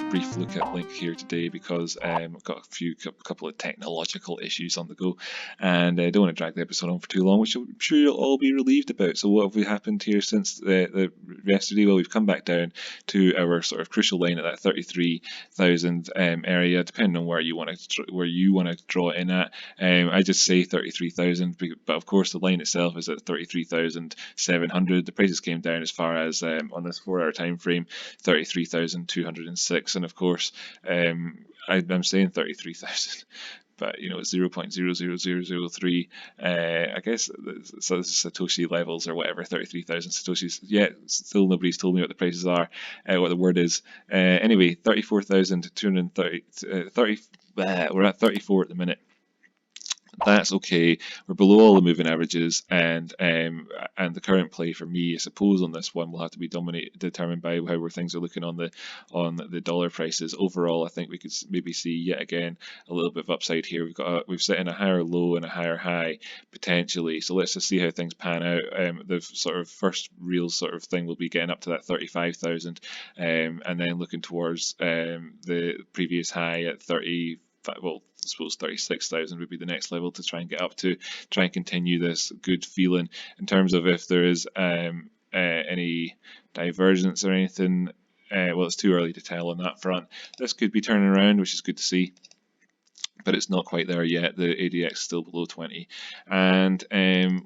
Brief look at Link here today because I've got a couple of technological issues on the go, and I don't want to drag the episode on for too long, which I'm sure you'll all be relieved about. So what have we happened here since the yesterday? Well, we've come back down to our sort of crucial line at that 33,000 area, depending on where you want to draw it in at. I just say 33,000, but of course the line itself is at 33,700. The prices came down as far as on this 4-hour time frame, 33,206. And of course, I'm saying 33,000, but you know it's 0.00003. I guess so. Satoshi levels or whatever, 33,000 satoshis. Yeah, still nobody's told me what the prices are, what the word is. Anyway, 34,230. We're at 34 at the minute. That's okay. We're below all the moving averages, and the current play for me, I suppose, on this one will have to be determined by how things are looking on the dollar prices. Overall, I think we could maybe see yet again a little bit of upside here. We've set in a higher low and a higher high potentially. So let's just see how things pan out. The sort of first real sort of thing will be getting up to that 35,000, and then looking towards the previous high at 30. Well, I suppose 36,000 would be the next level to try and get up to, try and continue this good feeling. In terms of if there is any divergence or anything, well, it's too early to tell on that front. This could be turning around, which is good to see, but it's not quite there yet. The ADX is still below 20, and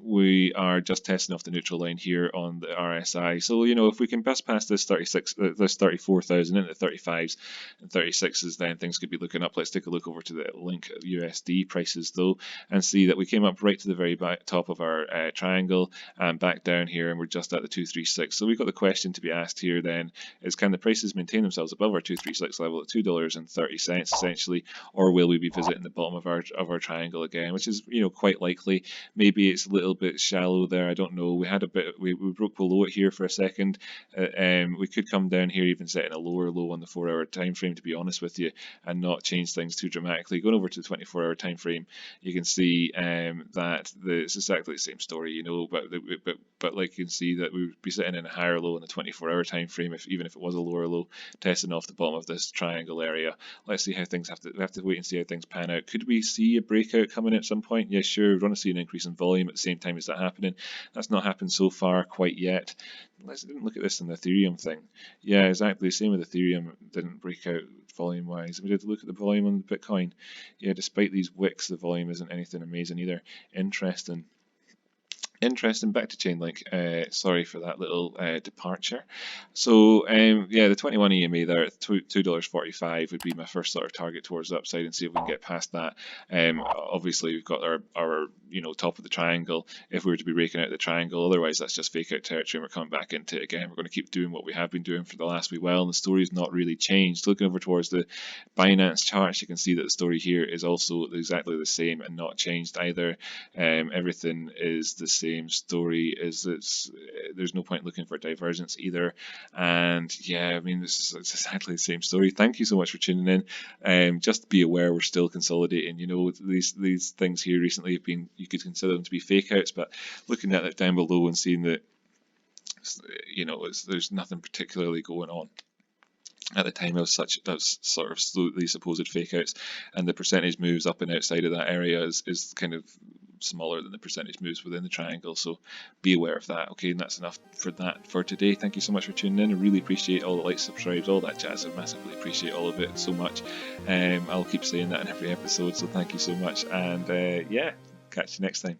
we are just testing off the neutral line here on the RSI. So you know, if we can bust past this 34,000 into 35s and 36s, then things could be looking up. Let's take a look over to the LINK USD prices though, and see that we came up right to the very top of our triangle and back down here, and we're just at the 236. So we've got the question to be asked here then is, can the prices maintain themselves above our 236 level at $2.30 essentially, or will we be visiting the bottom of our triangle again, which is, you know, quite likely. Maybe it's a little bit shallow there, I don't know. We had a bit, we broke below it here for a second. We could come down here, even setting a lower low on the 4-hour time frame, to be honest with you, and not change things too dramatically. Going over to the 24-hour time frame, you can see that it's exactly the same story, you know, but like you can see that we would be sitting in a higher low in the 24-hour time frame, even if it was a lower low, testing off the bottom of this triangle area. Let's see how things we have to wait and see how things pan out. Could we see a breakout coming at some point? Yeah, sure. We want to see an increase in volume at the same time as that happening. That's not happened so far quite yet. Let's look at this in the Ethereum thing. Yeah, exactly. Same with Ethereum. Didn't break out volume wise. We did look at the volume on the Bitcoin. Yeah, despite these wicks, the volume isn't anything amazing either. Interesting. Back to ChainLink. Sorry for that little departure. So yeah, the 21 EMA there at $2.45 would be my first sort of target towards the upside, and see if we can get past that. Obviously we've got our you know, top of the triangle if we were to be breaking out the triangle. Otherwise that's just fake out territory, and we're coming back into it again. We're going to keep doing what we have been doing for the last wee while, and the story's not really changed. Looking over towards the Binance charts, you can see that the story here is also exactly the same and not changed either. Everything is the same story. There's no point looking for divergence either, and yeah, I mean, it's exactly the same story. Thank you so much for tuning in. Just be aware we're still consolidating. You know, these things here recently have been, you could consider them to be fake outs, but looking at it down below and seeing that, you know, there's nothing particularly going on at the time of such sort of these supposed fake outs, and the percentage moves up and outside of that area is kind of smaller than the percentage moves within the triangle, so be aware of that. Okay, and that's enough for today. Thank you so much for tuning in. I really appreciate all the likes, subscribes, all that jazz. I massively appreciate all of it so much. I'll keep saying that in every episode, so thank you so much, and yeah, catch you next time.